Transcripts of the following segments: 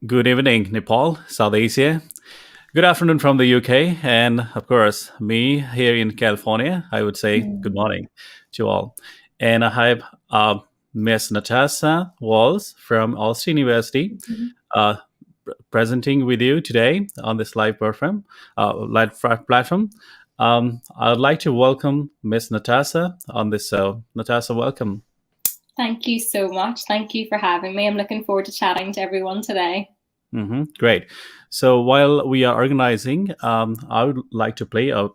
Good evening, Nepal, South Asia. Good afternoon from the UK. And of course, me here in California, I would say good Mm. morning to all. And I have Miss Natasha Walsh from Ulster University Mhm. uh, presenting with you today on this live platform. I would like to welcome Miss Natasha on this show. Natasha, welcome. Thank you so much. Thank you for having me. I'm looking forward to chatting to everyone today. Great. So while we are organizing, I would like to play a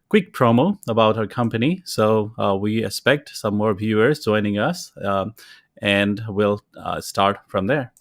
quick promo about our company. So we expect some more viewers joining us, and we'll start from there.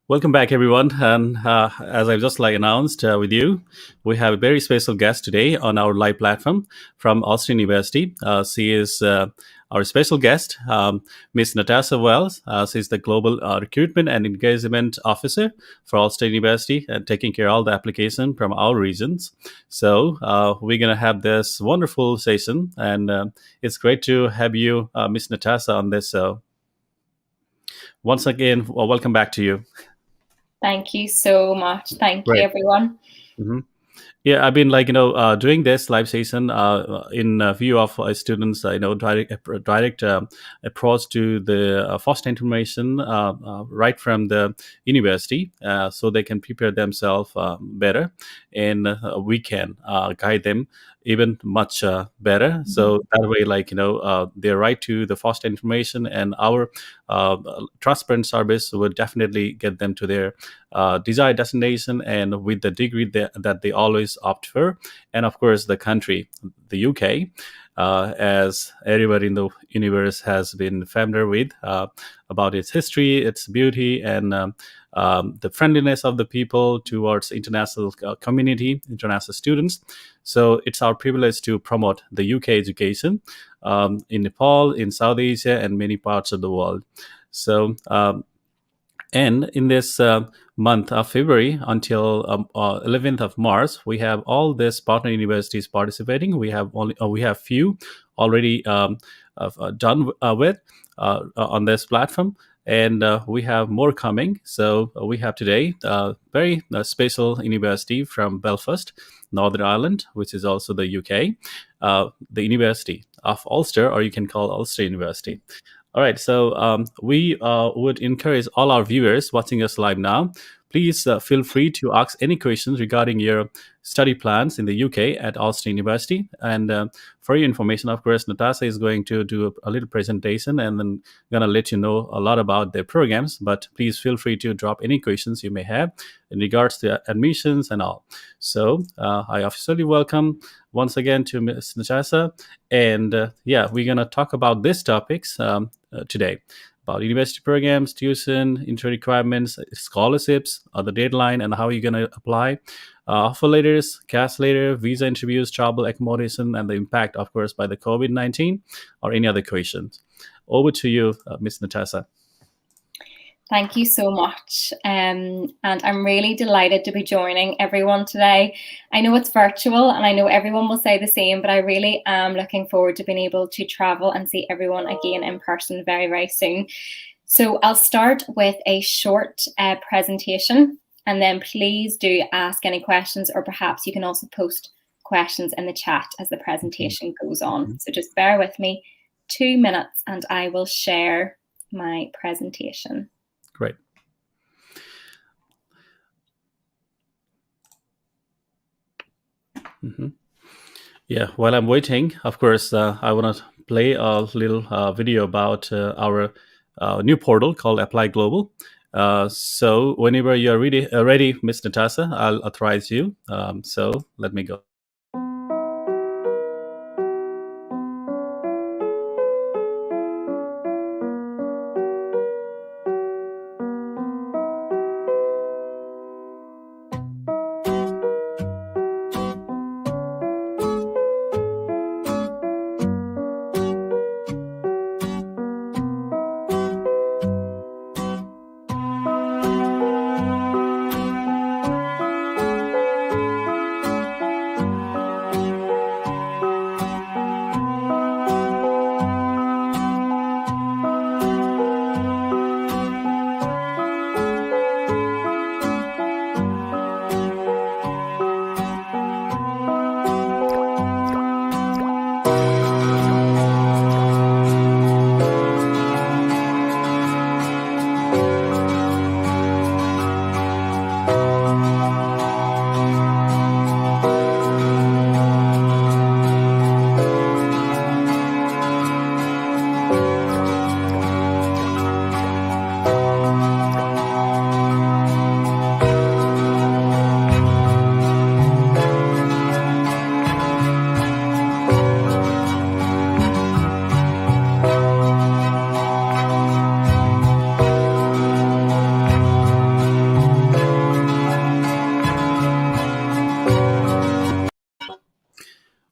Welcome back, everyone. And as I've just announced with you, we have a very special guest today on our live platform from Ulster University. She is our special guest, Miss Natasha Wells. She's the Global Recruitment and Engagement Officer for Ulster University and taking care of all the application from our regions. So we're going to have this wonderful session, and it's great to have you, Miss Natasha, on this. So once again, welcome back to you. Thank you so much. Thank you, Great. everyone. Mhm. Yeah, I've been doing this live session in view of students, direct approach to the first information right from the university, so they can prepare themselves better, and we can guide them even much better. Mhm. So that way, they're right to the first information, and our uh, transparent service would definitely get them to their desired destination and with the degree that they always opt for. And of course, the country, the UK, as everybody in the universe has been familiar with about its history, its beauty, and the friendliness of the people towards international community, international students. So it's our privilege to promote the UK education in Nepal, in South Asia, and many parts of the world. So and in this month of February until 11th of March, we have all these partner universities participating. We have few already done with on this platform, and we have more coming. So we have today very special university from Belfast, Northern Ireland, which is also the UK, the University of Ulster, or you can call Ulster University. All right, so we would encourage all our viewers watching us live now. Please feel free to ask any questions regarding your study plans in the UK at Ulster University. And for your information, of course, Natasha is going to do a little presentation and then going to let you know a lot about their programs. But please feel free to drop any questions you may have in regards to admissions and all. So I officially welcome once again to Ms. Natasha. And yeah, we're going to talk about these topics today about university programs, tuition, entry requirements, scholarships, the deadline, and how you're going to apply, offer letters, cash letter, visa interviews, travel, accommodation, and the impact, of course, by the COVID-19 or any other questions. Over to you, Ms. Natasha. Thank you so much. And I'm really delighted to be joining everyone today. I know it's virtual and I know everyone will say the same, but I really am looking forward to being able to travel and see everyone again in person very, very soon. So I'll start with a short presentation, and then please do ask any questions, or perhaps you can also post questions in the chat as the presentation goes on. So just bear with me 2 minutes and I will share my presentation. Great. Yeah, while I'm waiting, of course, I want to play a little video about our new portal called Apply Global. So whenever you're ready, Miss Natasha, I'll authorize you. So let me go.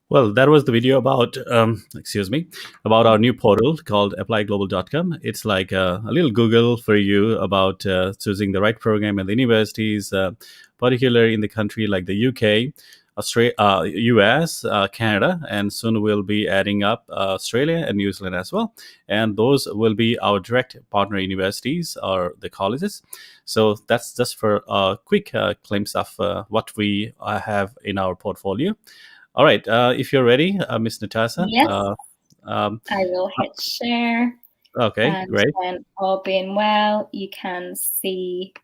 Well, that was the video about, about our new portal called applyglobal.com. It's like a little Google for you about choosing the right program at the universities, particularly in the country like the UK, Australia, US, Canada, and soon we'll be adding up Australia and New Zealand as well. And those will be our direct partner universities or the colleges. So that's just for a quick glimpse of what we have in our portfolio. All right. If you're ready, Miss Natasha. Yes, Um, I will hit share. okay, And great. then all being well, you can see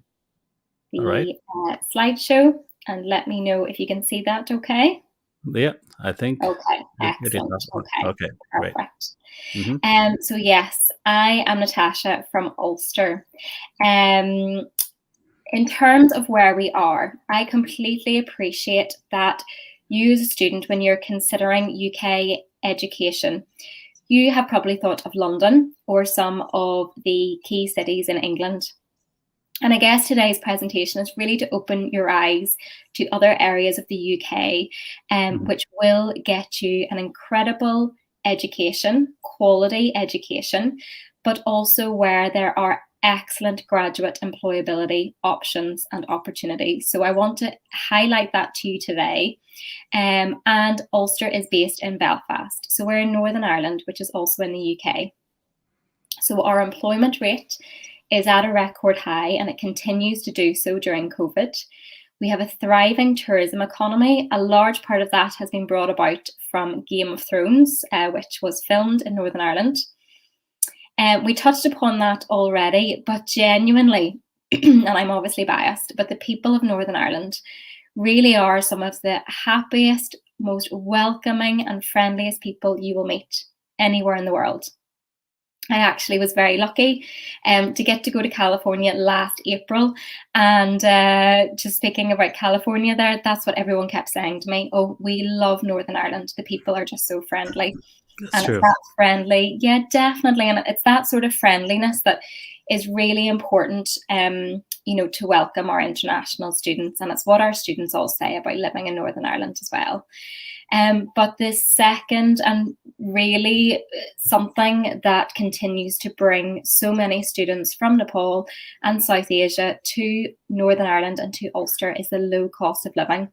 All right. the slideshow and let me know if you can see that okay. Yeah, I think Okay, it is. excellent. Okay, Great. perfect. So yes, I am Natasha from Ulster. In terms of where we are, I completely appreciate that you as a student, when you're considering UK education, you have probably thought of London or some of the key cities in England. And I guess today's presentation is really to open your eyes to other areas of the UK, which will get you an incredible education, quality education, but also where there are excellent graduate employability options and opportunities. So I want to highlight that to you today. And Ulster is based in Belfast. So we're in Northern Ireland, which is also in the UK. So our employment rate is at a record high and it continues to do so during COVID. We have a thriving tourism economy. A large part of that has been brought about from Game of Thrones, which was filmed in Northern Ireland. We touched upon that already, but genuinely, and I'm obviously biased, but the people of Northern Ireland really are some of the happiest, most welcoming and friendliest people you will meet anywhere in the world. I actually was very lucky to get to go to California last April. And just speaking about California there, that's what everyone kept saying to me. Oh, we love Northern Ireland. The people are just so friendly. That's true. It's that friendly. Yeah, definitely. And it's that sort of friendliness that is really important, to welcome our international students. And it's what our students all say about living in Northern Ireland as well. But the second, and really something that continues to bring so many students from Nepal and South Asia to Northern Ireland and to Ulster, is the low cost of living.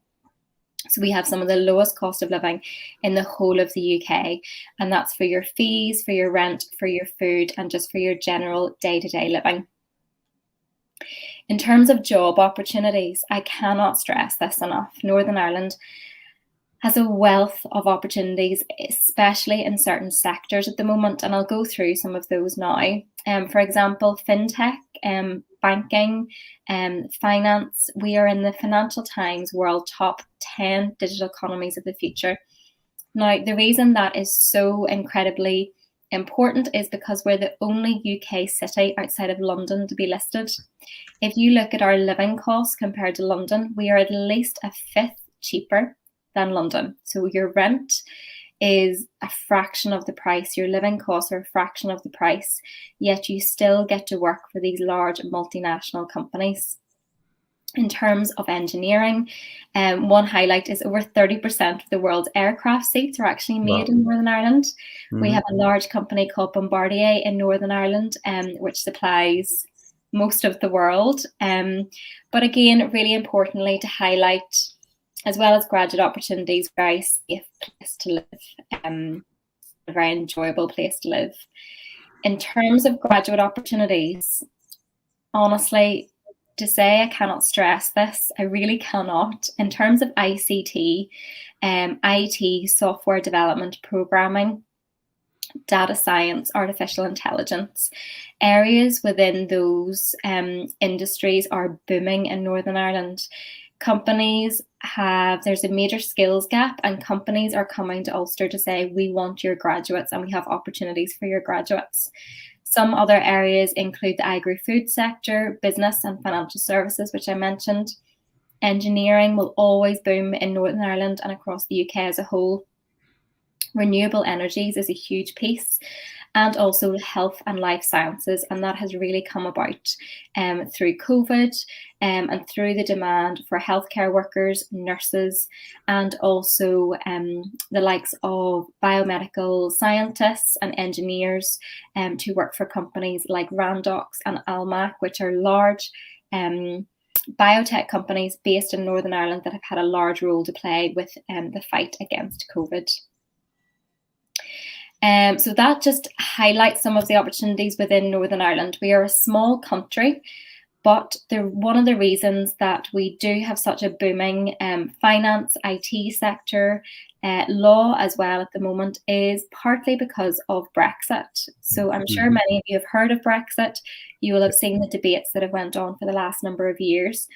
So we have some of the lowest cost of living in the whole of the UK, and that's for your fees, for your rent, for your food, and just for your general day-to-day living. In terms of job opportunities, I cannot stress this enough. Northern Ireland has a wealth of opportunities, especially in certain sectors at the moment. And I'll go through some of those now. For example, fintech, banking, finance. We are in the Financial Times World Top 10 Digital Economies of the Future. Now, the reason that is so incredibly important is because we're the only UK city outside of London to be listed. If you look at our living costs compared to London, we are at least a fifth cheaper than London. So your rent is a fraction of the price, your living costs are a fraction of the price, yet you still get to work for these large multinational companies. In terms of engineering, one highlight is over 30% of the world's aircraft seats are actually made Wow. in Northern Ireland. Mm-hmm. We have a large company called Bombardier in Northern Ireland, which supplies most of the world. But again, really importantly to highlight, as well as graduate opportunities, very safe place to live, a very enjoyable place to live. In terms of graduate opportunities, honestly, to say I cannot stress this, I really cannot. In terms of ICT, IT, software development, programming, data science, artificial intelligence, areas within those industries are booming in Northern Ireland. There's a major skills gap, and companies are coming to Ulster to say, we want your graduates and we have opportunities for your graduates. Some other areas include the agri-food sector, business and financial services, which I mentioned. Engineering will always boom in Northern Ireland and across the UK as a whole. Renewable energies is a huge piece, and also health and life sciences, and that has really come about through COVID and through the demand for healthcare workers, nurses, and also the likes of biomedical scientists and engineers to work for companies like Randox and Almac, which are large biotech companies based in Northern Ireland that have had a large role to play with the fight against COVID. So that just highlights some of the opportunities within Northern Ireland. We are a small country, but one of the reasons that we do have such a booming finance, IT sector, law as well at the moment is partly because of Brexit. So I'm sure many of you have heard of Brexit. You will have seen the debates that have went on for the last number of years.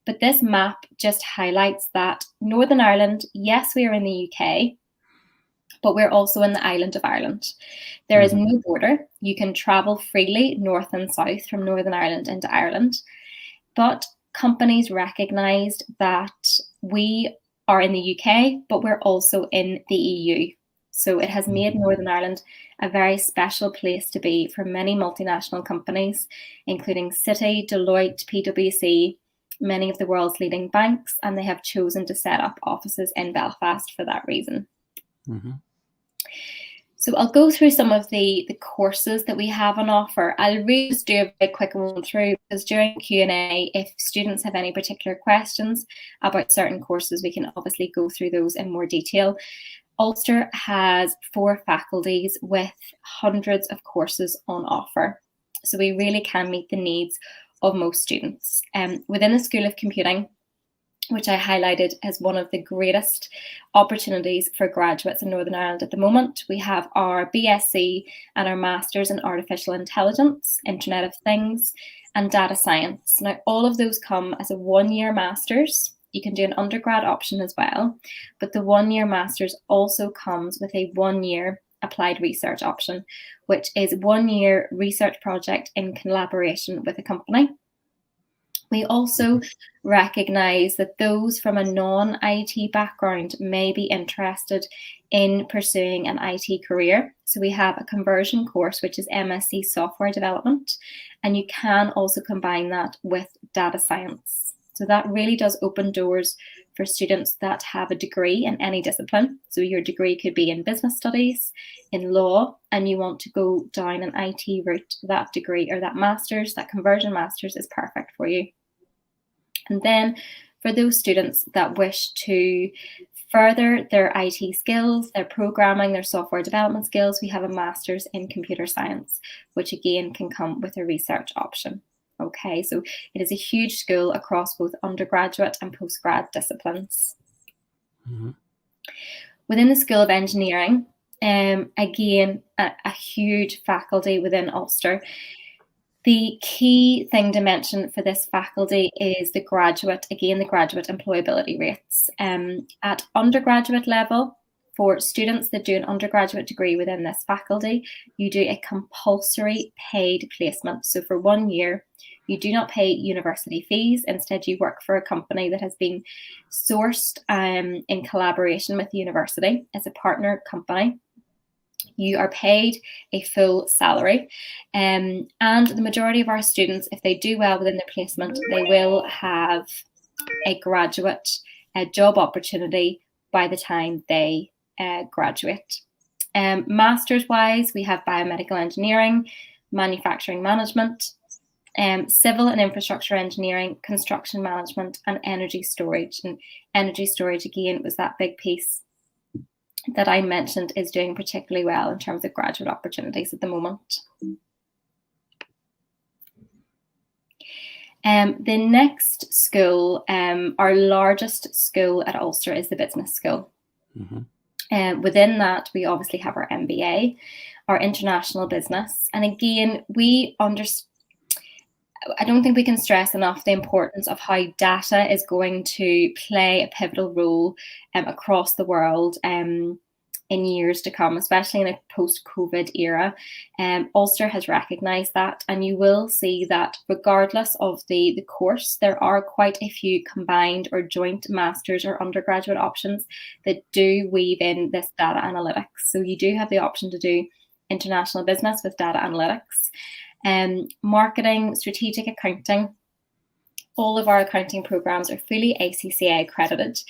But this map just highlights that Northern Ireland, yes, we are in the UK, but we're also in the island of Ireland. There is no border. You can travel freely north and south from Northern Ireland into Ireland. But companies recognised that we are in the UK, but we're also in the EU. So it has made Northern Ireland a very special place to be for many multinational companies, including Citi, Deloitte, PwC, many of the world's leading banks, and they have chosen to set up offices in Belfast for that reason. So I'll go through some of the courses that we have on offer. I'll really just do a very quick run through, because during Q&A, if students have any particular questions about certain courses, we can obviously go through those in more detail. Ulster has 4 faculties with hundreds of courses on offer. So we really can meet the needs of most students. Within the School of Computing, which I highlighted as one of the greatest opportunities for graduates in Northern Ireland at the moment, we have our BSc and our Masters in Artificial Intelligence, Internet of Things, and Data Science. Now, all of those come as a 1-year Masters. You can do an undergrad option as well, but the 1-year Masters also comes with a 1-year applied research option, which is 1-year research project in collaboration with a company. We also recognise that those from a non-IT background may be interested in pursuing an IT career. So we have a conversion course, which is MSc Software Development, and you can also combine that with data science. So that really does open doors for students that have a degree in any discipline. So your degree could be in business studies, in law, and you want to go down an IT route. That degree or that master's, that conversion master's is perfect for you. And then for those students that wish to further their IT skills, their programming, their software development skills, we have a master's in computer science, which again can come with a research option. Okay, so it is a huge school across both undergraduate and postgrad disciplines. Within the School of Engineering, again, a huge faculty within Ulster. The key thing to mention for this faculty is the graduate employability rates. At undergraduate level, for students that do an undergraduate degree within this faculty, you do a compulsory paid placement. So for 1 year, you do not pay university fees. Instead, you work for a company that has been sourced in collaboration with the university as a partner company. You are paid a full salary, and the majority of our students, if they do well within their placement, they will have a graduate job opportunity by the time they graduate. Masters wise, we have biomedical engineering, manufacturing management, civil and infrastructure engineering, construction management, and energy storage. And energy storage, again, was that big piece that I mentioned is doing particularly well in terms of graduate opportunities at the moment. The next school, our largest school at Ulster, is the business school. Mm-hmm. Within that, we obviously have our MBA, our international business. And again, I don't think we can stress enough the importance of how data is going to play a pivotal role across the world in years to come, especially in a post-COVID era. Ulster has recognised that, and you will see that regardless of the course, there are quite a few combined or joint masters or undergraduate options that do weave in this data analytics. So you do have the option to do international business with data analytics. Marketing, strategic accounting, all of our accounting programs are fully ACCA accredited.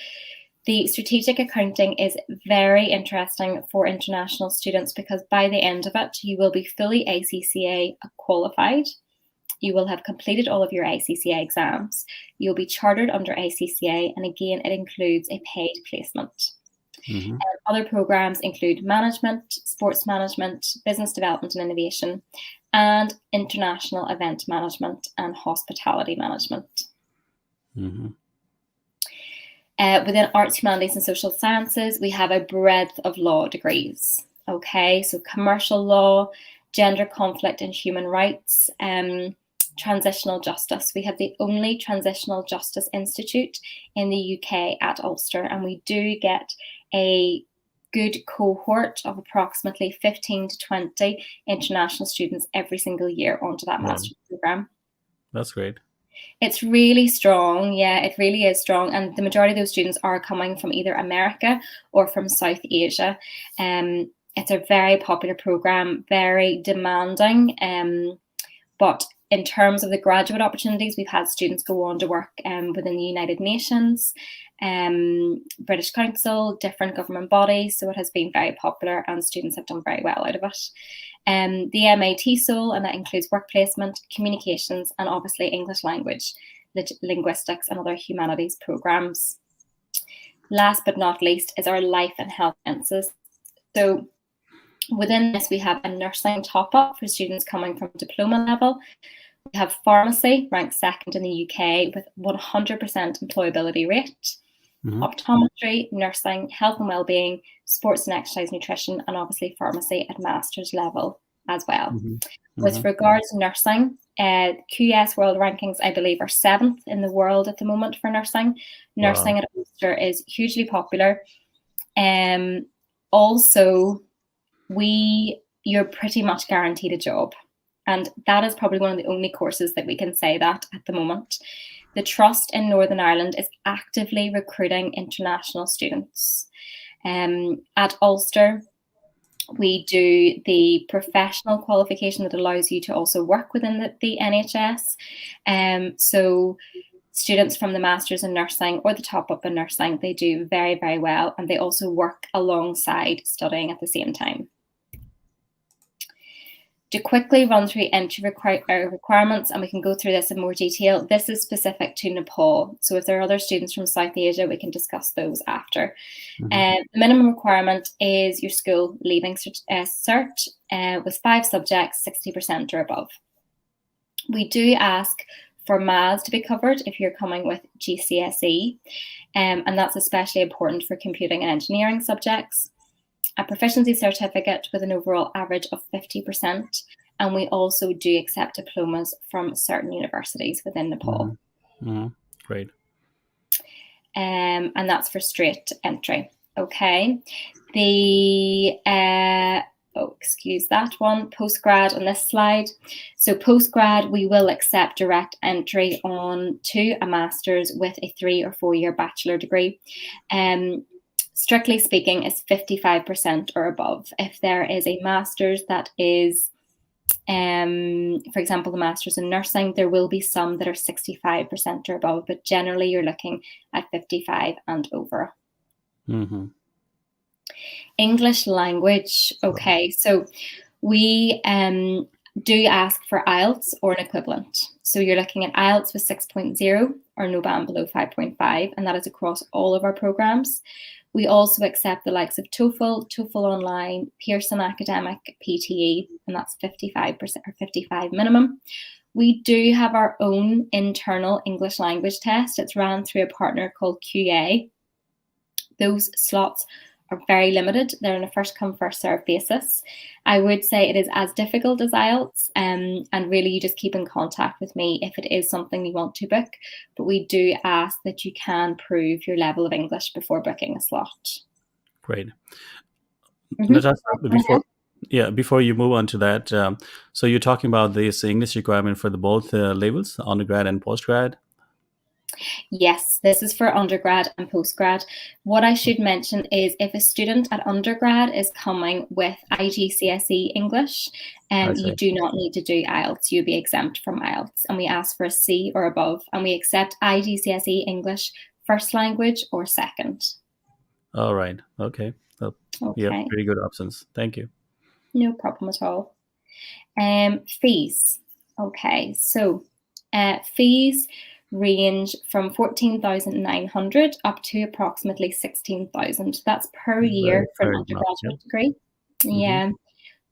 The strategic accounting is very interesting for international students because by the end of it, you will be fully ACCA qualified. You will have completed all of your ACCA exams. You'll be chartered under ACCA, and again, it includes a paid placement. Mm-hmm. Other programs include management, sports management, business development and innovation, and international event management and hospitality management. Mm-hmm. Within arts, humanities, and social sciences, we have a breadth of law degrees. Okay, so commercial law, gender conflict and human rights, transitional justice. We have the only transitional justice institute in the UK at Ulster, and we do get a good cohort of approximately 15 to 20 international students every single year onto that master's program. That's great. It's really strong. Yeah, it really is strong. And the majority of those students are coming from either America or from South Asia. It's a very popular program, very demanding. But in terms of the graduate opportunities, we've had students go on to work within the United Nations, British Council, different government bodies. So it has been very popular and students have done very well out of it. The MA TESOL, and that includes work placement, communications, and obviously English language, linguistics, and other humanities programs. Last but not least is our life and health sciences. So within this, we have a nursing top-up for students coming from diploma level. We have pharmacy, ranked second in the UK with 100% employability rate. Mm-hmm. Optometry, nursing, health and wellbeing, sports and exercise nutrition, and obviously pharmacy at master's level as well. Mm-hmm. Mm-hmm. With regards to nursing, QS World Rankings, I believe, are 7th in the world at the moment for nursing. Wow. Nursing at Ulster is hugely popular. Also, you're pretty much guaranteed a job. And that is probably one of the only courses that we can say that at the moment. The Trust in Northern Ireland is actively recruiting international students. At Ulster, we do the professional qualification that allows you to also work within the NHS. So students from the Masters in Nursing or the top-up in nursing, they do very, very well. And they also work alongside studying at the same time. To quickly run through entry requirements, and we can go through this in more detail, this is specific to Nepal. So if there are other students from South Asia, we can discuss those after. Mm-hmm. The minimum requirement is your school leaving cert with 5 subjects, 60% or above. We do ask for maths to be covered if you're coming with GCSE, and that's especially important for computing and engineering subjects. A proficiency certificate with an overall average of 50%, and we also do accept diplomas from certain universities within Nepal. Great. And that's for straight entry. Okay. The excuse that one, postgrad on this slide. So postgrad, we will accept direct entry on to a master's with a 3 or 4 year bachelor degree. Strictly speaking, is 55% or above. If there is a master's that is, for example, the master's in nursing, there will be some that are 65% or above, but generally you're looking at 55 and over. English language. Okay, so we do ask for IELTS or an equivalent. So you're looking at IELTS with 6.0 or no band below 5.5, and that is across all of our programs. We also accept the likes of TOEFL, TOEFL Online, Pearson Academic, PTE, and that's 55% or 55 minimum. We do have our own internal English language test. It's ran through a partner called QA. Those slots are very limited. They're on a first come, first serve basis. I would say it is as difficult as IELTS, and really you just keep in contact with me if it is something you want to book. But we do ask that you can prove your level of English before booking a slot. Great. Natasha, before you move on to that, so you're talking about this English requirement for the both levels, undergrad and postgrad? Yes, this is for undergrad and postgrad. What I should mention is if a student at undergrad is coming with IGCSE English, you do not need to do IELTS. You'll be exempt from IELTS. And we ask for a C or above. And we accept IGCSE English first language or second. All right. Okay. Yeah, pretty good options. Thank you. No problem at all. Fees. Okay, so fees range from 14,900 up to approximately 16,000. That's per year for an undergraduate degree. Yeah.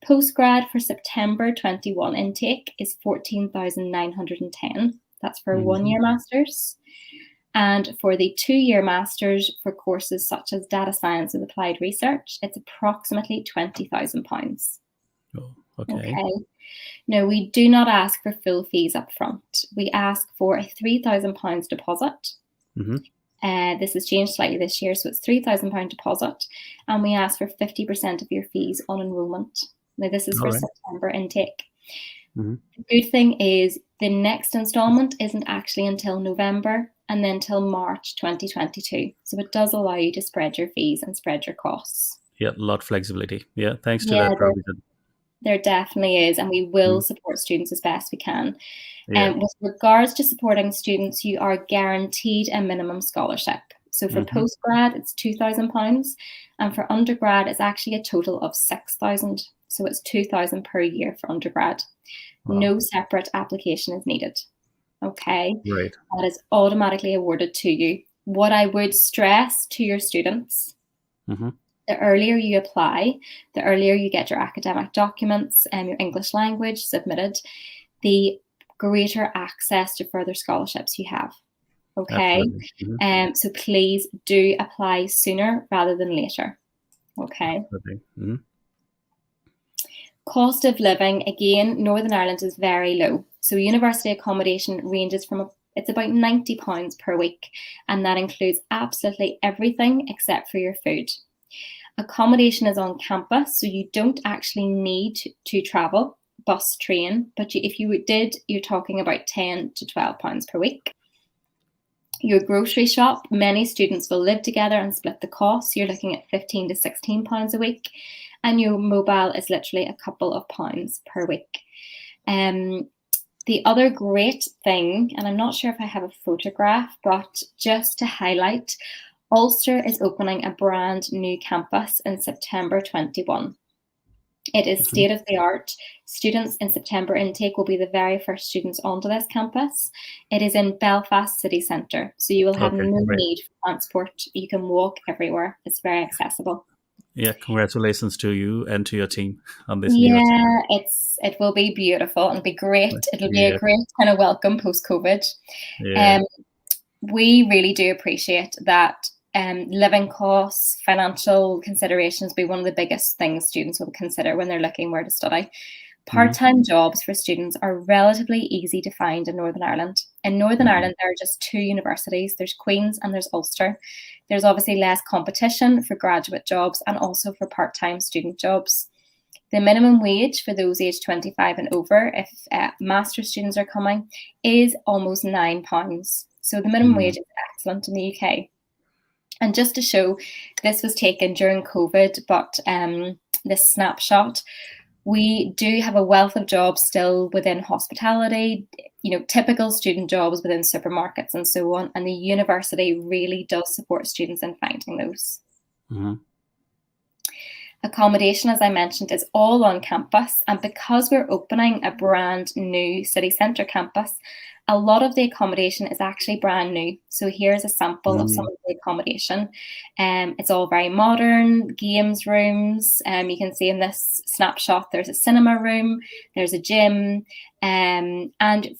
Postgrad for September 21 intake is 14,910. That's for a 1 year master's. And for the 2 year master's for courses such as data science and applied research, it's approximately £20,000. Oh, okay. Now, we do not ask for full fees up front. We ask for a £3,000 deposit. This has changed slightly this year, so it's £3,000 deposit. And we ask for 50% of your fees on enrolment. Now, this is for September intake. The good thing is the next instalment isn't actually until November and then till March 2022. So it does allow you to spread your fees and spread your costs. Yeah, a lot of flexibility. Yeah, thanks to that provision. There definitely is, and we will support students as best we can. With regards to supporting students, you are guaranteed a minimum scholarship. So for postgrad, it's £2,000, and for undergrad, it's actually a total of £6,000. So it's £2,000 per year for undergrad. Wow. No separate application is needed. Okay, right. That is automatically awarded to you. What I would stress to your students, the earlier you apply, the earlier you get your academic documents and your English language submitted, the greater access to further scholarships you have. Okay, so please do apply sooner rather than later. Okay. Cost of living, again, Northern Ireland is very low. So university accommodation ranges from it's about £90 per week, and that includes absolutely everything except for your food. Accommodation is on campus, so you don't actually need to travel, bus, train, but if you did, you're talking about £10 to £12 per week. Your grocery shop, many students will live together and split the costs. You're looking at £15 to £16 a week, and your mobile is literally a couple of pounds per week. The other great thing, and I'm not sure if I have a photograph, but just to highlight, Ulster is opening a brand new campus in September 21. It is state of the art. Students in September intake will be the very first students onto this campus. It is in Belfast city centre, so you will have no need for transport. You can walk everywhere. It's very accessible. Yeah, congratulations to you and to your team on this new achievement. Yeah, it will be beautiful and be great. It'll be a Yeah, great kind of welcome post COVID. yeah. Um, we really do appreciate that living costs, financial considerations be one of the biggest things students will consider when they're looking where to study. Mhm, Part-time jobs for students are relatively easy to find in Northern Ireland. In Northern mhm, Ireland, there are just two universities. There's Queen's and there's Ulster. There's obviously less competition for graduate jobs and also for part-time student jobs. The minimum wage for those aged 25 and over, if master's students are coming, is almost £9. So the minimum mhm. wage is excellent in the UK. And just to show, this was taken during COVID, but this snapshot, we do have a wealth of jobs still within hospitality, typical student jobs within supermarkets and so on. And the university really does support students in finding those. Mhm. Accommodation, as I mentioned, is all on campus. And because we're opening a brand new city centre campus, a lot of the accommodation is actually brand new. So here's a sample of some Mm. of the accommodation. It's all very modern, games rooms. You can see in this snapshot, there's a cinema room, there's a gym. And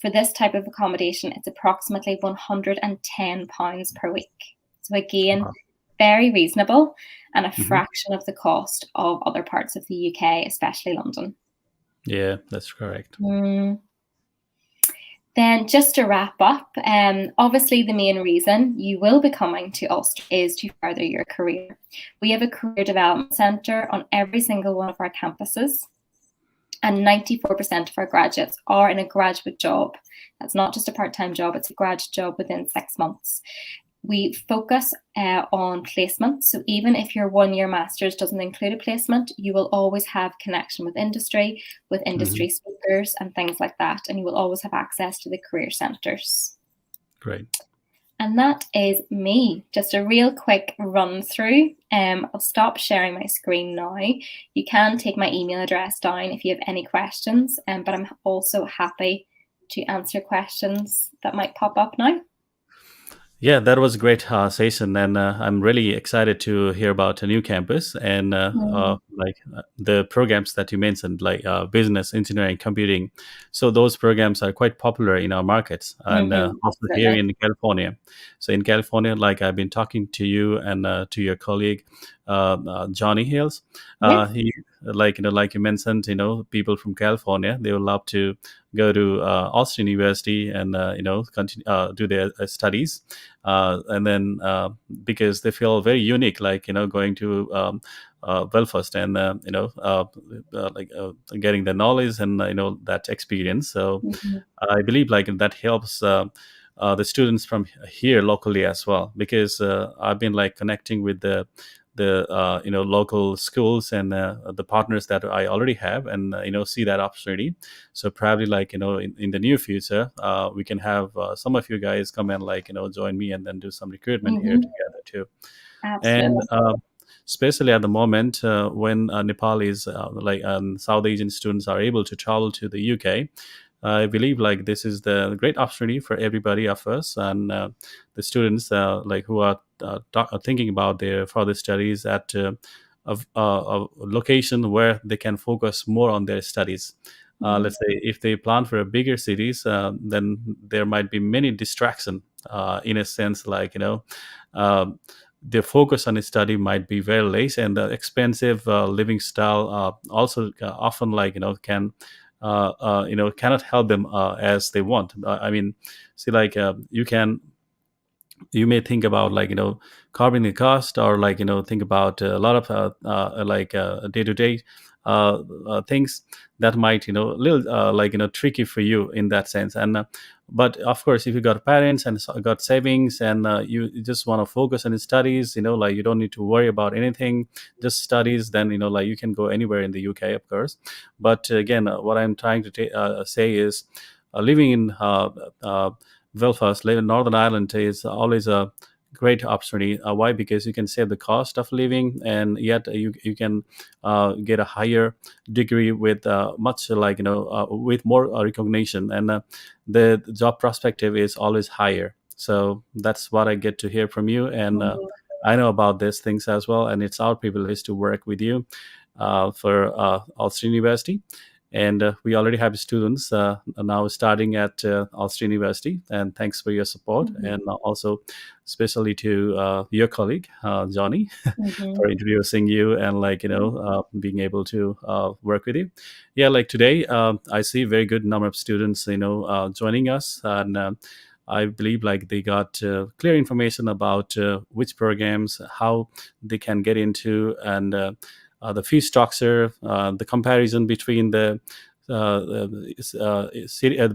for this type of accommodation, it's approximately £110 per week. So again, Wow. very reasonable and a Mhm. fraction of the cost of other parts of the UK, especially London. Yeah, that's correct. Mm. Then, just to wrap up, obviously the main reason you will be coming to Ulster is to further your career. We have a career development centre on every single one of our campuses, and 94% of our graduates are in a graduate job. That's not just a part-time job, it's a graduate job within 6 months. We focus on placement. So even if your 1 year master's doesn't include a placement, you will always have connection with Mhm. industry speakers and things like that. And you will always have access to the career centres. Great. And that is me. Just a real quick run through. I'll stop sharing my screen now. You can take my email address down if you have any questions, but I'm also happy to answer questions that might pop up now. Yeah, that was a great session, and I'm really excited to hear about a new campus and the programs that you mentioned, like business, engineering, computing. So those programs are quite popular in our markets, and also here Absolutely. in California. So in California, like I've been talking to you and to your colleague Johnny Hills, Yes. he like you mentioned, people from California, they would love to go to Ulster University and continue do their studies, and then because they feel very unique, like going to Belfast and getting the knowledge and that experience. So Mhm. I believe like that helps the students from here locally as well, because I've been like connecting with the local schools and the partners that I already have, and see that opportunity. So probably like in the near future, we can have some of you guys come and like join me and then do some recruitment here Mhm. together too. And Absolutely. especially at the moment when Nepalis South Asian students are able to travel to the UK, I believe like this is the great opportunity for everybody of us, and the students like who are thinking about their further studies at a location where they can focus more on their studies. Mhm. Let's say if they plan for a bigger cities, then there might be many distraction, in a sense, like um, their focus on study might be very less, and the expensive living style also often like can cannot help them as they want. I mean, see, like you may think about like carving the cost, or like think about a lot of day-to-day things that might little tricky for you in that sense. And but of course, if you got parents and got savings, and you just want to focus on your studies, like you don't need to worry about anything, just studies, then like you can go anywhere in the UK, of course. But again, what I'm trying to say is living in Belfast, living in Northern Ireland, is always a great opportunity. Why? Because you can save the cost of living, and yet you can get a higher degree with much like with more recognition, and the job perspective is always higher. So that's what I get to hear from you, and I know about these things as well, and it's our privilege to work with you for Ulster University. And we already have students now starting at Ulster University. And thanks for your support, Mhm. and also especially to your colleague Johnny Mhm. for introducing you and being able to work with you. Yeah, like today, I see very good number of students joining us, and I believe like they got clear information about which programs, how they can get into, and the fee structure, the comparison between the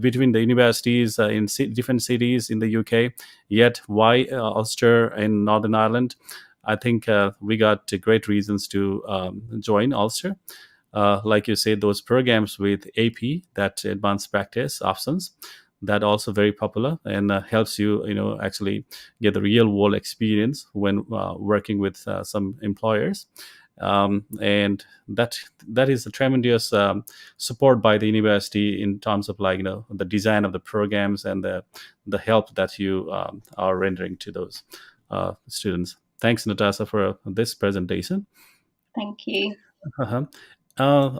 between the universities in different cities in the UK. Yet, why Ulster in Northern Ireland? I think we got great reasons to join Ulster. Like you said, those programs with AP, that advanced practice options, that also very popular and helps you, actually get the real world experience when working with some employers. And that is a tremendous support by the university in terms of the design of the programs and the help that you are rendering to those students. Thanks, Natasha, for this presentation. Thank you. Uh-huh.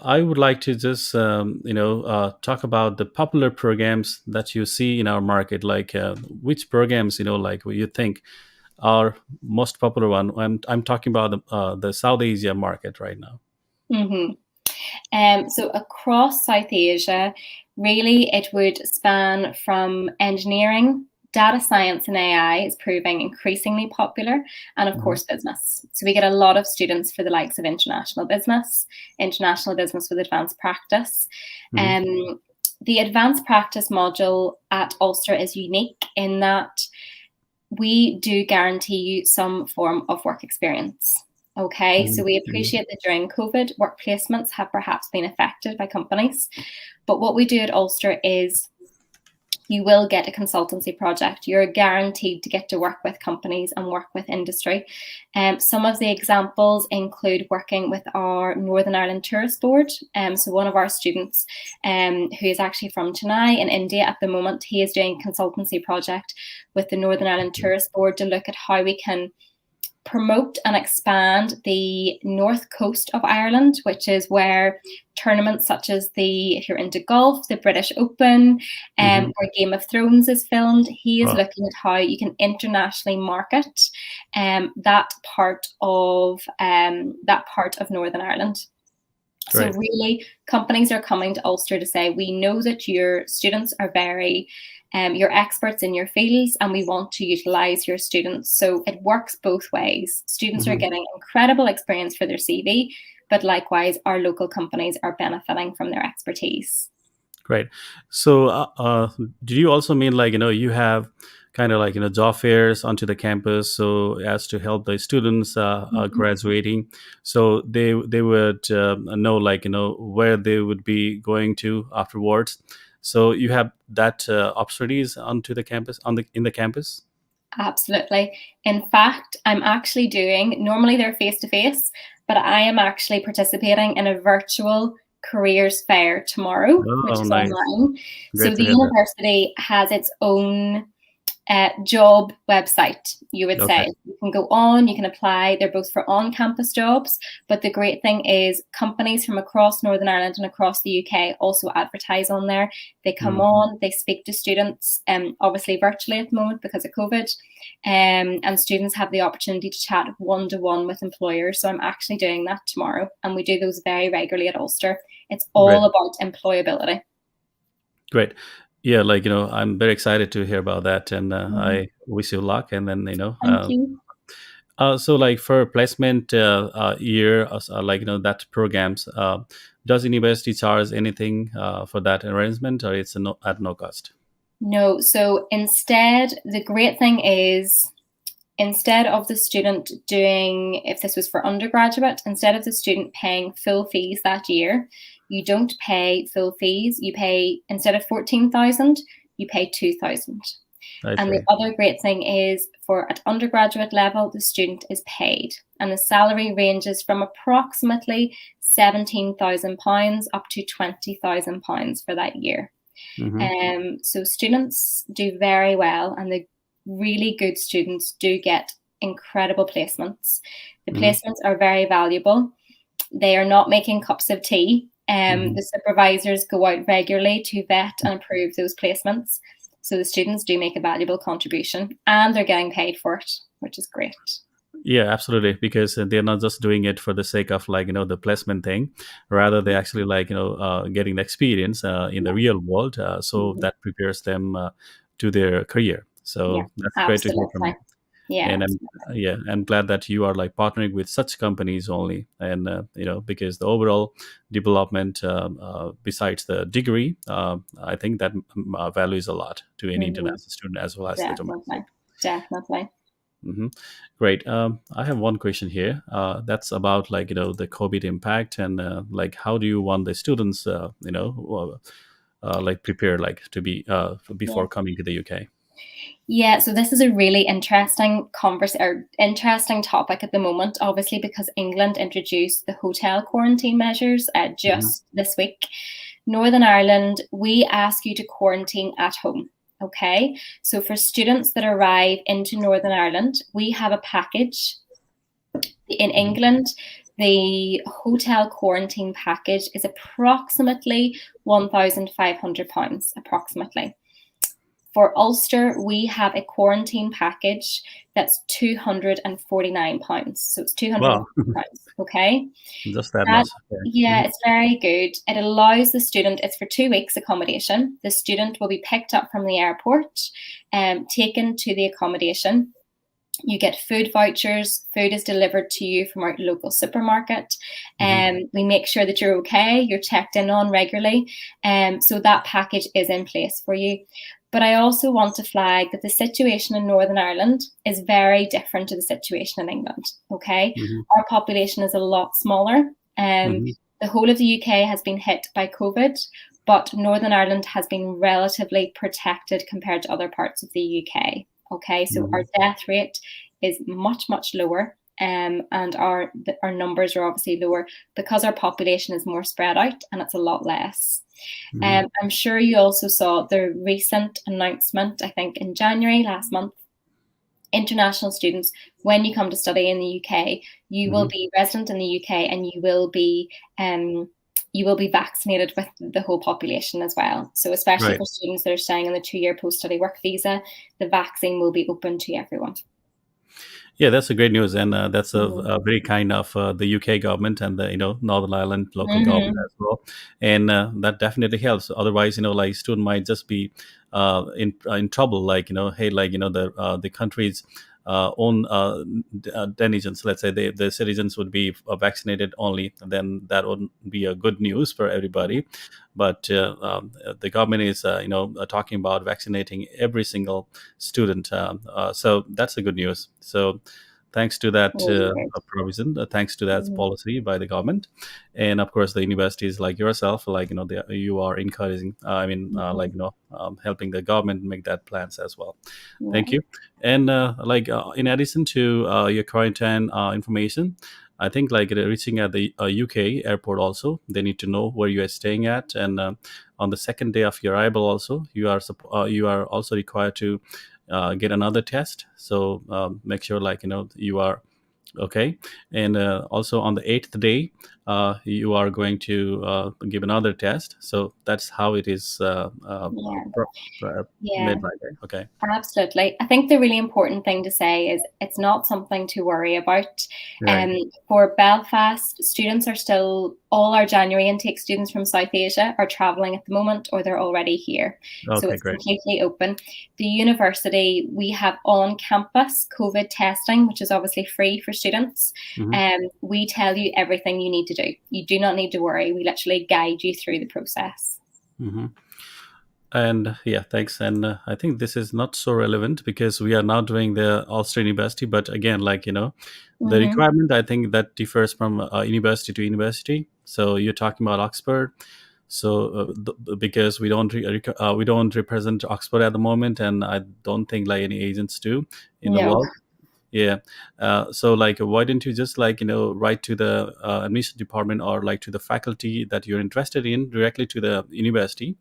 I would like to just talk about the popular programs that you see in our market. Like which programs like you think are most popular one. I'm talking about the South Asia market right now. Mhm. So across South Asia, really it would span from engineering, data science and AI is proving increasingly popular, and of Mhm. course business. So we get a lot of students for the likes of international business with advanced practice. Mhm. Um, the advanced practice module at Ulster is unique in that we do guarantee you some form of work experience. Okay, so Mhm. we Mhm. appreciate that during COVID, work placements have perhaps been affected by companies. But what we do at Ulster is you will get a consultancy project. You're guaranteed to get to work with companies and work with industry. Some of the examples include working with our Northern Ireland Tourist Board. So one of our students, who is actually from Chennai in India at the moment, he is doing a consultancy project with the Northern Ireland Tourist Board to look at how we can promote and expand the north coast of Ireland, which is where tournaments such as if you're into golf, the British Open, Mhm. where Game of Thrones is filmed. He is Wow. looking at how you can internationally market that part of Northern Ireland. So Great. really, companies are coming to Ulster to say, we know that your students are you're experts in your fields, and we want to utilise your students. So it works both ways. Students are Mhm. getting incredible experience for their CV, but likewise, our local companies are benefiting from their expertise. Great. So, do you also mean you have kind of job fairs onto the campus, so as to help the students Mhm. graduating, so they would know where they would be going to afterwards. So you have that opportunities onto the campus in the campus. Absolutely. In fact, I'm actually normally they're face to face, but I am actually participating in a virtual careers fair tomorrow, which Oh, is nice. online. Great So to the hear that. university has its own job website, you would Okay. say. You can go on, you can apply. They're both for on campus jobs. But the great thing is, companies from across Northern Ireland and across the UK also advertise on there. They come Mhm. on, they speak to students, obviously virtually at the moment because of COVID. And students have the opportunity to chat one to one with employers. So I'm actually doing that tomorrow. And we do those very regularly at Ulster. It's Great. all about employability. Great. Yeah, I'm very excited to hear about that, and Mhm. I wish you luck. And then Thank you. so like for placement year, that programs, does university charge anything for that arrangement, or it's at no cost? No, so instead, the great thing is, instead of the student doing, if this was for undergraduate, instead of the student paying full fees that year, you don't pay full fees. You pay, instead of 14,000, you pay 2,000. I And the see. other great thing is, for at undergraduate level, the student is paid, and the salary ranges from approximately £17,000 up to £20,000 for that year. Hmm. So students do very well, and the really good students do get incredible placements. The placements are very valuable. They are not making cups of tea. The supervisors go out regularly to vet and approve those placements. So the students do make a valuable contribution, and they're getting paid for it, which is great. Yeah, absolutely. Because they're not just doing it for the sake of the placement thing. Rather, they actually getting the experience in the real world. So Mhm. that prepares them to their career. Yeah, So that's great to hear from you. absolutely. Yeah, And absolutely. I'm glad that you are partnering with such companies only, and because the overall development besides the degree, I think that values a lot to any Mhm. international student as well as the domestic. Definitely. Definitely. hmm Great. I have one question here. That's about the COVID impact, and how do you want the students prepare to be Yeah. before coming to the UK? Yeah, so this is a really interesting interesting topic at the moment, obviously, because England introduced the hotel quarantine measures hmm just this week. Northern Ireland, we ask you to quarantine at home. Okay, so for students that arrive into Northern Ireland, we have a package. In hmm England, the hotel quarantine package is approximately £1,500, approximately. For Ulster, we have a quarantine package that's £249. So it's Wow, £250. Okay. just that That, much. Okay. yeah, it's very good. It allows the student, it's for 2 weeks accommodation. The student will be picked up from the airport, taken to the accommodation. You get food vouchers. Food is delivered to you from our local supermarket. hmm We make sure that you're okay. You're checked in on regularly. So that package is in place for you. But I also want to flag that the situation in Northern Ireland is very different to the situation in England. Okay, hmm our population is a lot smaller. hmm The whole of the UK has been hit by COVID, but Northern Ireland has been relatively protected compared to other parts of the UK. Okay, so hmm our death rate is much, much lower. And our numbers are obviously lower because our population is more spread out and it's a lot less. hmm I'm sure you also saw the recent announcement, I think in January last month. International students, when you come to study in the UK, you will hmm be resident in the UK, and you will be vaccinated with the whole population as well. So especially Right. for students that are staying on the 2-year post-study work visa, the vaccine will be open to everyone. Yeah, that's a great news, and that's Mhm. a very kind of the UK government and the Northern Ireland local government Mhm. as well, and that definitely helps. Otherwise, student might just be in trouble. Hey, the country's own denizens. Let's say the citizens would be vaccinated only, then that would be a good news for everybody. But the government is talking about vaccinating every single student. So that's a good news. So thanks to that Really good. provision, thanks to that Mhm. policy by the government, and of course the universities like yourself, you are encouraging. Mhm. Helping the government make that plans as well. Thank Yeah. you. And in addition to your quarantine information, I think reaching at the UK airport also, they need to know where you are staying at, and on the second day of your arrival also, you are also required to get another test. So make sure you are okay, and also on the eighth day you are going to give another test. So that's how it is Yeah. made Yeah. by day. Okay. Absolutely. I think the really important thing to say is it's not something to worry about. Right. For Belfast, students are still, all our January intake students from South Asia are travelling at the moment, or they're already here. So Okay, it's great. completely open. The university, we have on campus COVID testing, which is obviously free for students. hmm We tell you everything you need to do. You do not need to worry. We literally guide you through the process. hmm And yeah, thanks. And I think this is not so relevant because we are now doing the Ulster University. But again, the Mm-hmm. requirement, I think that differs from university to university. So you're talking about Oxford. So because we don't represent Oxford at the moment, and I don't think any agents do in the No. world. Yeah. So why don't you just write to the admission department, or to the faculty that you're interested in directly to the university.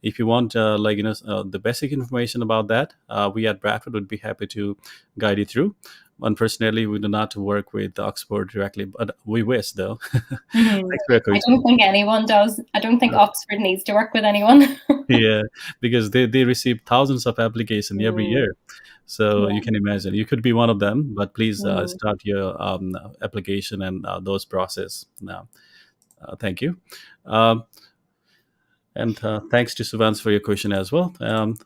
If you want the basic information about that, we at Bradford would be happy to guide you through. Unfortunately, we do not work with Oxford directly, but we wish, though. Mhm. Thanks for your I question. don't think anyone does. I don't think Oxford needs to work with anyone. Yeah, because they receive thousands of applications every Mm, year. So you yeah. can imagine you could be one of them, but please Mm. start your application and those process now. Thank you. Um, and thanks to Suvans for your question as well.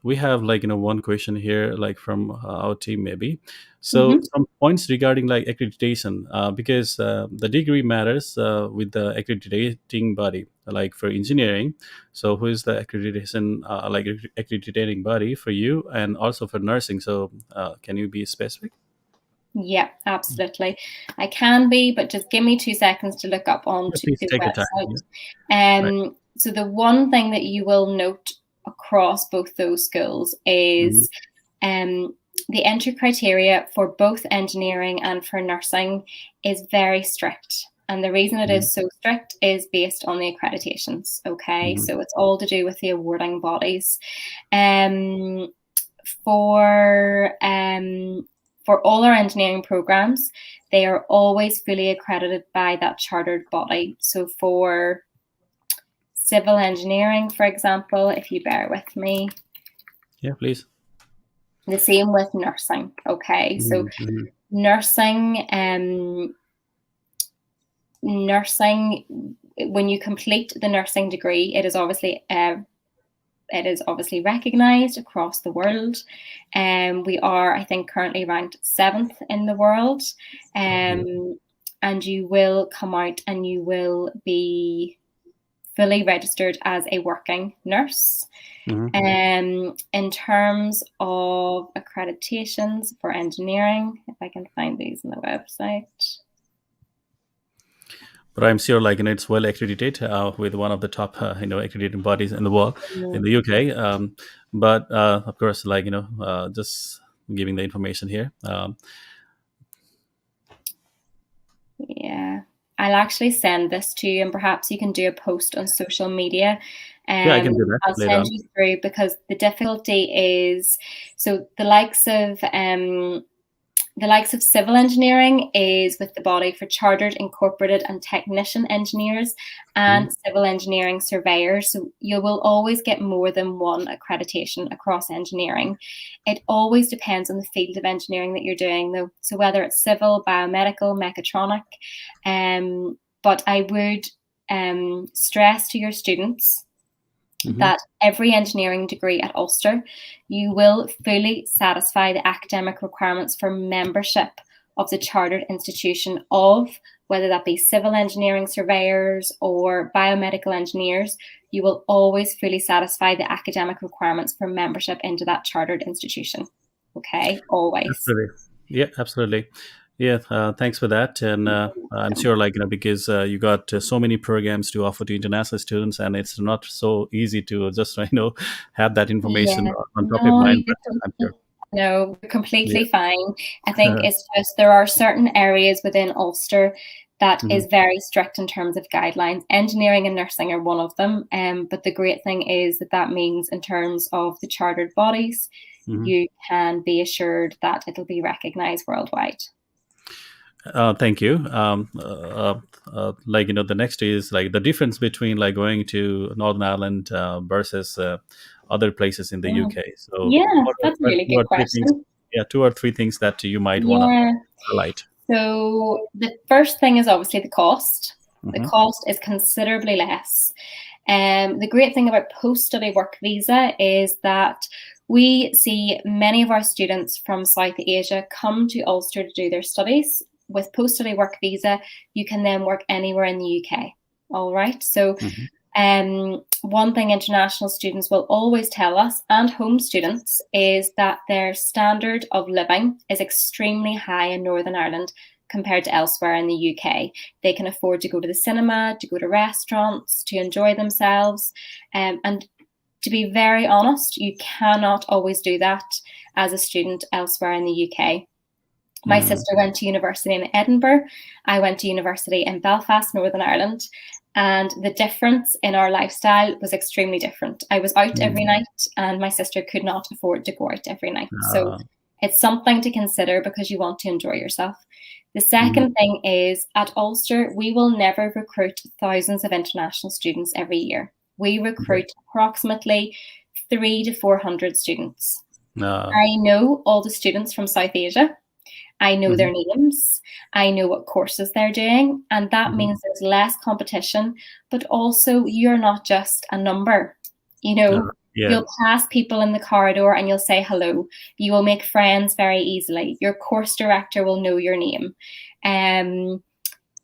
We have one question here like from our team maybe. So Mhm. some points regarding like accreditation because the degree matters with the accrediting body like for engineering. So who is the accreditation accrediting body for you and also for nursing? So can you be specific? Yeah, absolutely. I can be, but just give me 2 seconds to look up Yeah, onto please the take your time. website. Yeah. Right. So the one thing that you will note across both those schools Mhm. is um, the entry criteria for both engineering and for nursing is very strict. And the reason it Mhm. is so strict is based on the accreditations. Okay, Mhm. so it's all to do with the awarding bodies. Um, for all our engineering programs, they are always fully accredited by that chartered body. So for civil engineering, for example, if you bear with me, Yeah, please. the same with nursing. Okay, so Mhm. nursing, nursing. When you complete the nursing degree, it is obviously recognised across the world. We are, I think, currently ranked 7th in the world. And you will come out and you will be fully registered as a working nurse. Mhm. In terms of accreditations for engineering, if I can find these on the website. But I'm sure it's well accredited with one of the top accrediting bodies in the world in Mm, the UK. But of course, just giving the information here. yeah. I'll actually send this to you and perhaps you can do a post on social media. Yeah, I can do that I'll later send on. you through because the difficulty is so the likes of civil engineering is with the body for chartered, incorporated, and technician engineers Mhm. and civil engineering surveyors. So you will always get more than one accreditation across engineering. It always depends on the field of engineering that you're doing, though. So whether it's civil, biomedical, mechatronic, but I would stress to your students Mhm. that every engineering degree at Ulster, you will fully satisfy the academic requirements for membership of the chartered institution of whether that be civil engineering surveyors or biomedical engineers, you will always fully satisfy the academic requirements for membership into that chartered institution. Okay, always. Absolutely. Yeah, absolutely. Yeah, thanks for that. And I'm sure, because you got so many programs to offer to international students, and it's not so easy to just, have that information Yeah, on top of your no, mind. you're But I'm sure. no, you're Yeah. completely fine. I think it's just there are certain areas within Ulster that Mhm. is very strict in terms of guidelines. Engineering and nursing are one of them. But the great thing is that that means in terms of the chartered bodies, Mhm. you can be assured that it'll be recognised worldwide. Thank you. The next is like the difference between like going to Northern Ireland versus other places in the Mm. UK. So, Yeah, what that's a are really two good or three things? question. Yeah, two or three things that you might want to Yeah. highlight. So the first thing is obviously the cost. The Hmm. cost is considerably less. The great thing about post-study work visa is that we see many of our students from South Asia come to Ulster to do their studies. With post-study work visa, you can then work anywhere in the UK. All right. So Hmm. one thing international students will always tell us, and home students, is that their standard of living is extremely high in Northern Ireland compared to elsewhere in the UK. They can afford to go to the cinema, to go to restaurants, to enjoy themselves. And to be very honest, you cannot always do that as a student elsewhere in the UK. My Hmm. sister went to university in Edinburgh. I went to university in Belfast, Northern Ireland. And the difference in our lifestyle was extremely different. I was out every night, and my sister could not afford to go out every night. So It's something to consider because you want to enjoy yourself. The Mhm. second thing is at Ulster, we will never recruit thousands of international students every year. We Okay. recruit approximately 300 to 400 students. Uh, I know all the students from South Asia. I know mhm, their names. I know what courses they're doing. And that mhm. means there's less competition, but also you're not just a number. You know, Yeah. you'll pass people in the corridor and you'll say hello. You will make friends very easily. Your course director will know your name. Um,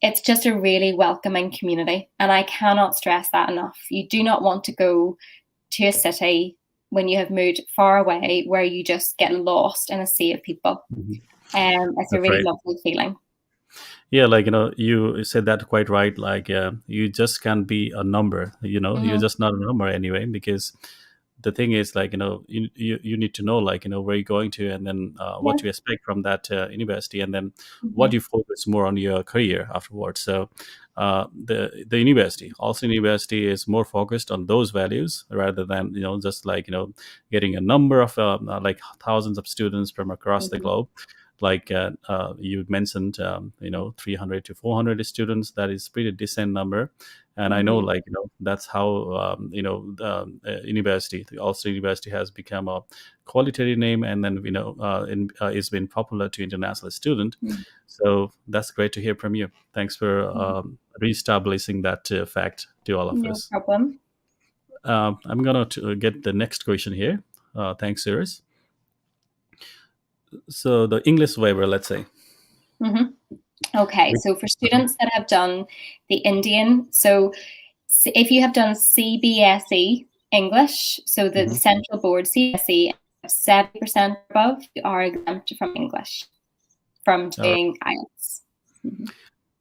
it's just a really welcoming community. And I cannot stress that enough. You do not want to go to a city when you have moved far away where you just get lost in a sea of people. Mhm. It's a That's really right. lovely feeling. Yeah, you said that quite right. You just can't be a number. You're Hmm. just not a number anyway. Because the thing is, you need to know, where you're going to, and then Yeah. what to expect from that university, and then what Hmm. you focus more on your career afterwards. So the university, also university, is more focused on those values rather than just getting a number of like thousands of students from across the Hmm. globe. You mentioned, 300 to 400 students. That is pretty decent number. And I know, Hmm. that's how, the university, the Ulster University, has become a qualitative name, and then it's been popular to international student. So that's great to hear from you. Thanks for reestablishing that fact to all of No us. problem. I'm gonna get the next question here. Thanks, Iris. So the English waiver, let's say. Hmm. Okay, Which- so for Mhm. students that have done the Indian, so if you have done CBSE English, so the Mhm. Central Board CBSE, 70% above, you are exempt from English, from All right. doing IELTS. Mhm.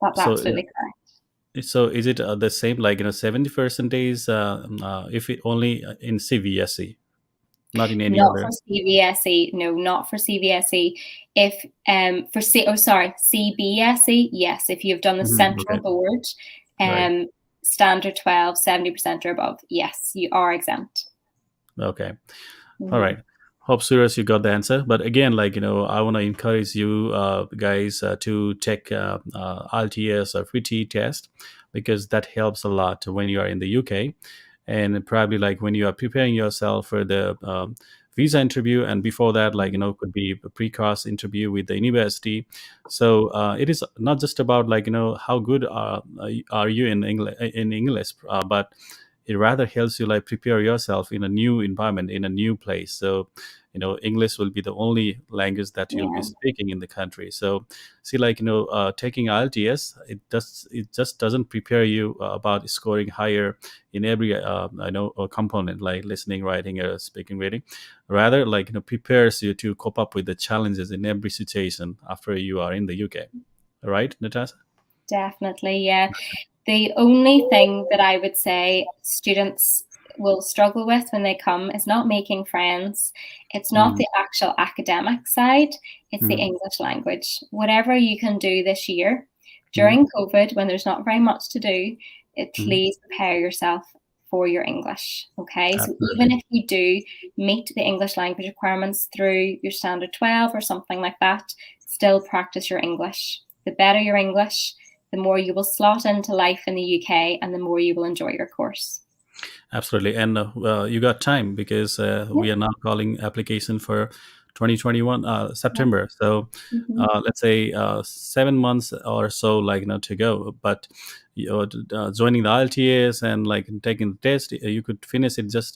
That's So absolutely correct. So is it the same, 70 percentage, if it only in CVSE, not in any Not for other? CBSE, no, not for CBSE. If for C, oh sorry, CBSE, yes. If you've done the Mhm. central Okay, board, right. standard 12, 70% or above, yes, you are exempt. Okay, all Hmm. right. Hope, Suraj, you got the answer. But again, I want to encourage you guys to take IELTS or FITI test, because that helps a lot when you are in the UK. And probably, when you are preparing yourself for the visa interview, and before that, could be a pre-course interview with the university. So it is not just about, how good are you in English, but it rather helps you prepare yourself in a new environment, in a new place. So English will be the only language that you'll be Yeah, speaking in the country. So see, taking IELTS, it just doesn't prepare you about scoring higher in every component, like listening, writing, or speaking, reading. Rather, prepares you to cope up with the challenges in every situation after you are in the UK. Right, Natasha? definitely. Yeah. The only thing that I would say students will struggle with when they come is not making friends. It's not Mm-hmm. the actual academic side, it's the Mm-hmm. English language. Whatever you can do this year Mm-hmm. during COVID, when there's not very much to do, Mm-hmm. please prepare yourself for your English. Okay, so even Absolutely. if you do meet the English language requirements through your standard 12 or something like that, still practice your English. The better your English, the more you will slot into life in the UK and the more you will enjoy your course. Absolutely. And you got time, because Yeah. we are now calling application for 2021 Yeah. September. So Hmm. let's say 7 months or so, to go. But joining the IELTS and taking the test, you could finish it just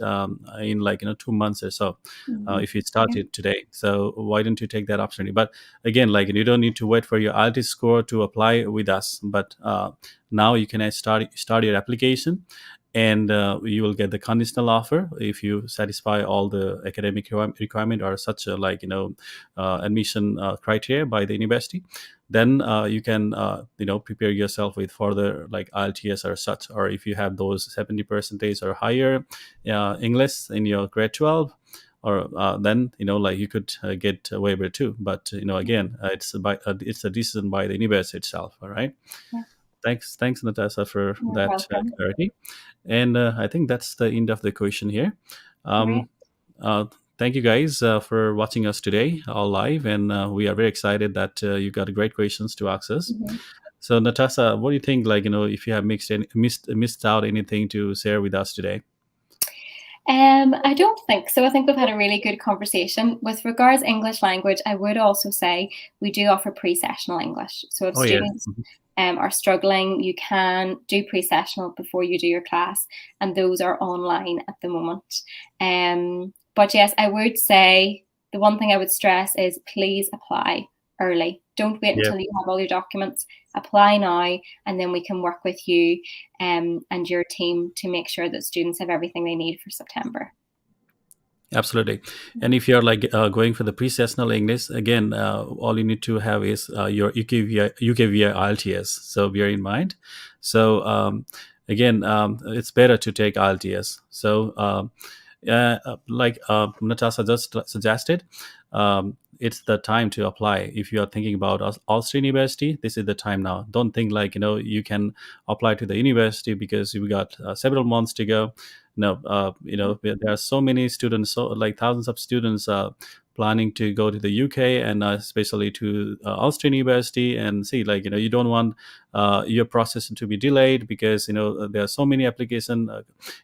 in 2 months or so, Hmm. if you start it today. So why don't you take that opportunity? But again, you don't need to wait for your IELTS score to apply with us. But now you can start your application, and you will get the conditional offer if you satisfy all the academic requirement, or such admission criteria by the university. Then you can prepare yourself with further IELTS or such, or if you have those 70 percentage or higher English in your grade 12, or then you could get a waiver too. But again, it's a decision by the university itself. All right. Yeah. Thanks, Natasha, for You're that welcome. clarity. And I think that's the end of the question here. Great. Um, uh, thank you guys for watching us today all live, and we are very excited that you got great questions to ask us. Mhm. So, Natasha, what do you think? Like, if you have missed out anything to share with us today? I don't think so. I think we've had a really good conversation. With regards English language, I would also say we do offer pre-sessional English. So if Oh yeah. students are struggling, you can do pre-sessional before you do your class, and those are online at the moment. But yes, I would say the one thing I would stress is please apply early. Don't wait Yeah. until you have all your documents. Apply now, and then we can work with you and your team to make sure that students have everything they need for September. Absolutely. And if you're like going for the pre-sessional English, again, all you need to have is your UKVI IELTS. So bear in mind. So again, it's better to take IELTS. So like Natasha just suggested, it's the time to apply. If you are thinking about Ulster University, this is the time now. Don't think like you can apply to the university because you got several months to go. No, there are so many students, so like thousands of students planning to go to the UK and especially to Ulster University, and see like you don't want your process to be delayed because there are so many applications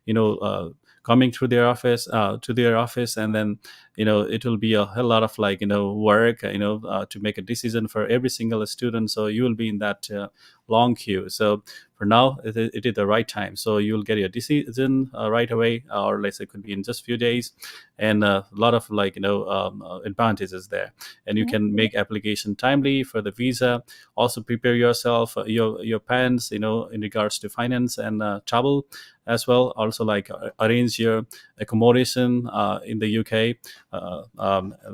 you know uh, coming through their office to their office, and then it will be a hell lot of like work to make a decision for every single student, so you will be in that long queue. So for now it is the right time, so you'll get your decision right away, or let's say it could be in just few days, and a lot of like advantages there, and you Yeah. can make application timely for the visa. Also prepare yourself, your parents in regards to finance and travel as well. Also like arrange your accommodation in the UK,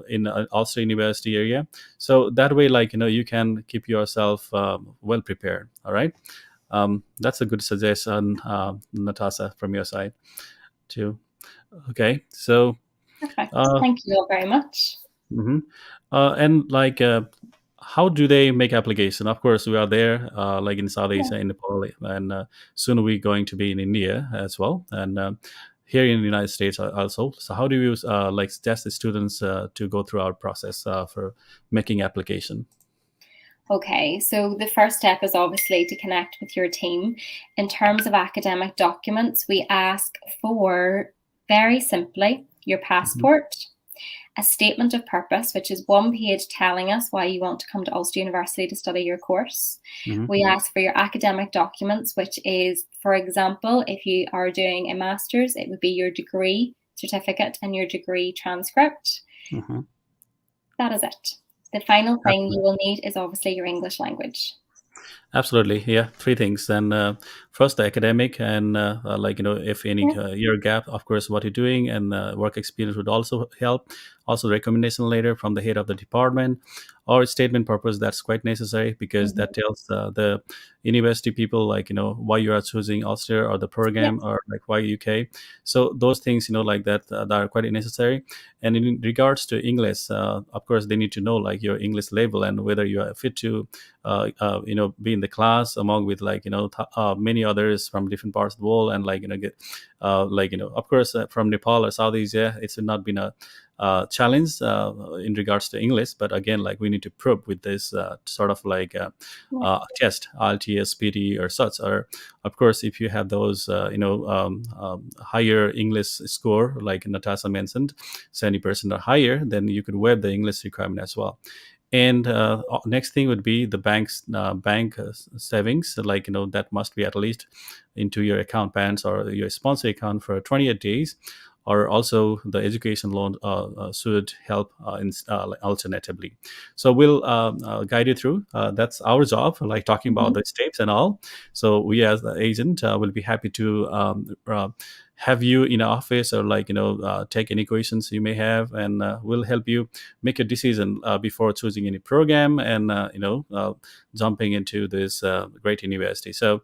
in Ulster University area, so that way like you can keep yourself well prepared. All right. That's a good suggestion, Natasha, from your side too. Okay, so Perfect. uh, Thank you all very much. mhm. And like, how do they make application? Of course, we are there, like in South Yeah. Asia, in Nepal, and soon we're going to be in India as well, and here in the United States also. So, how do you like suggest the students to go through our process for making application? Okay, so the first step is obviously to connect with your team. In terms of academic documents, we ask for very simply your Hmm. passport, a statement of purpose, which is one page telling us why you want to come to Ulster University to study your course. Hmm. We ask for your academic documents, which is, for example, if you are doing a master's, it would be your degree certificate and your degree transcript. Hmm. That is it. The final thing you will need is obviously your English language. Absolutely, yeah. Three things. Then first, the academic, and like if any Yeah. year gap, of course, what you're doing, and work experience would also help. Also, recommendation letter from the head of the department, or statement purpose. That's quite necessary because Mhm. that tells the university people like why you are choosing Ulster or the Yeah. program, or like why UK. So those things like that are quite necessary. And in regards to English, of course, they need to know like your English level and whether you are fit to be in the class among with like many others from different parts of the world, and like get like of course from Nepal or South Asia, it's not been a challenge in regards to English, but again like we need to probe with this sort of like Yeah. test, IELTS, PT or such. Or of course if you have those higher English score like Natasha mentioned, 70% or higher, then you could waive the English requirement as well. And next thing would be the bank savings, like that must be at least into your account balance or your sponsor account for 28 days. Or also the education loan should help alternatively. So we'll guide you through. That's our job, like talking about Mhm. the steps and all. So we as the agent will be happy to have you in office, or like take any questions you may have, and we'll help you make a decision before choosing any program, and jumping into this great university. So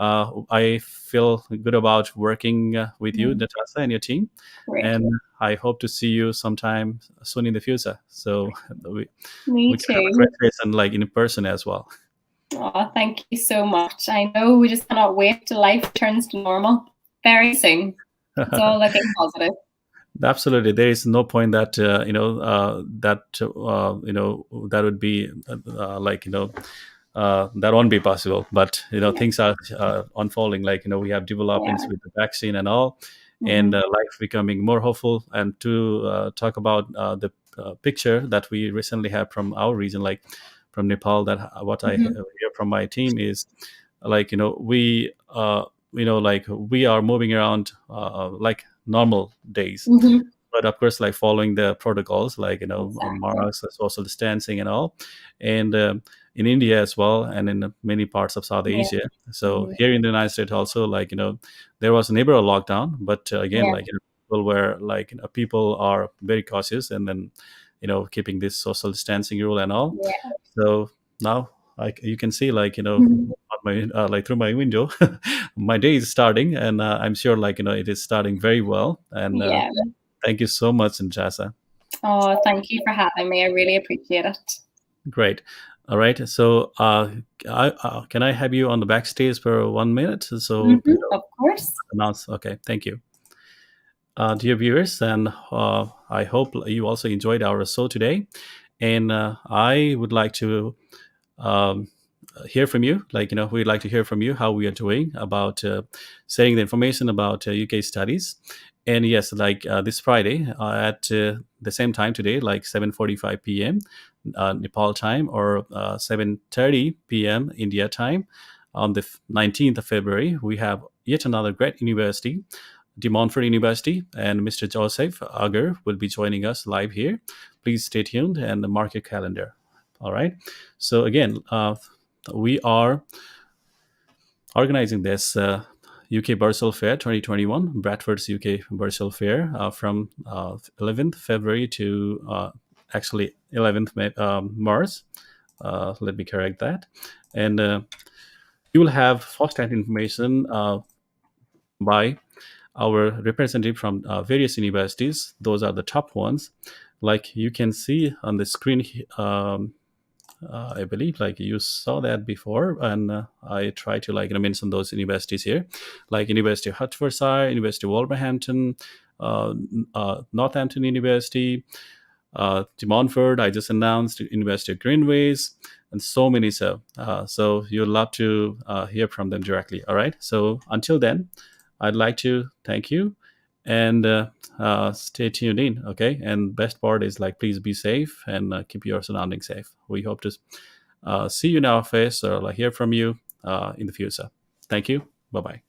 I feel good about working with you, Mhm. Natasha, and your team, Great. and I hope to see you sometime soon in the future. So we Me can have a too. great lesson like in person as well. Oh, thank you so much. I know we just cannot wait till life returns to normal very soon. It's all looking positive. Absolutely, there is no point that that would be that won't be possible. But Yeah. things are unfolding. Like we have developments Yeah. with the vaccine and all, and Hmm. life becoming more hopeful. And to talk about the picture that we recently have from our region, like from Nepal, that what I Hmm. hear from my team is like we are moving around like normal days, Hmm. but of course like following the protocols like Exactly. masks, social distancing and all. And in India as well, and in many parts of South Yeah. Asia. So Hmm. here in the United States also, like there was a neighborhood lockdown, but again, Yeah. like people were like people are very cautious, and then keeping this social distancing rule and all. Yeah. So now, like you can see, like Hmm. on my like through my window, my day is starting, and I'm sure like it is starting very well. And Yeah. thank you so much, Njasa. Oh, thank you for having me. I really appreciate it. Great. All right. So, can I have you on the backstage for 1 minute? So, Hmm. Of course. announce. Okay. Thank you. Dear viewers, and I hope you also enjoyed our show today. And I would like to um, hear from you. Like, we'd like to hear from you how we are doing about sharing the information about UK studies. And yes, like this Friday at the same time today, like 7:45 p.m. Nepal time, or 7:30 p.m. India time, on the 19th of February, we have yet another great university, De Montfort University, and Mr. Joseph Agar will be joining us live here. Please stay tuned and mark your calendar. All right. So again, we are organizing this UK Bursal Fair 2021, Bradford's UK Bursal Fair, from 11th February to actually 11th March. Let me correct that. And you will have first-hand information by our representative from various universities. Those are the top ones. Like you can see on the screen, I believe like you saw that before, and I try to like mention those universities here, like University of Hertfordshire, University of Wolverhampton, Northampton University, De Montfort. I just announced University of Greenways, and so many. So you'll love to hear from them directly. All right. So until then, I'd like to thank you, and stay tuned in. Okay. And best part is like please be safe and keep your surroundings safe. We hope to see you in our face or like hear from you in the future. Thank you. Bye bye.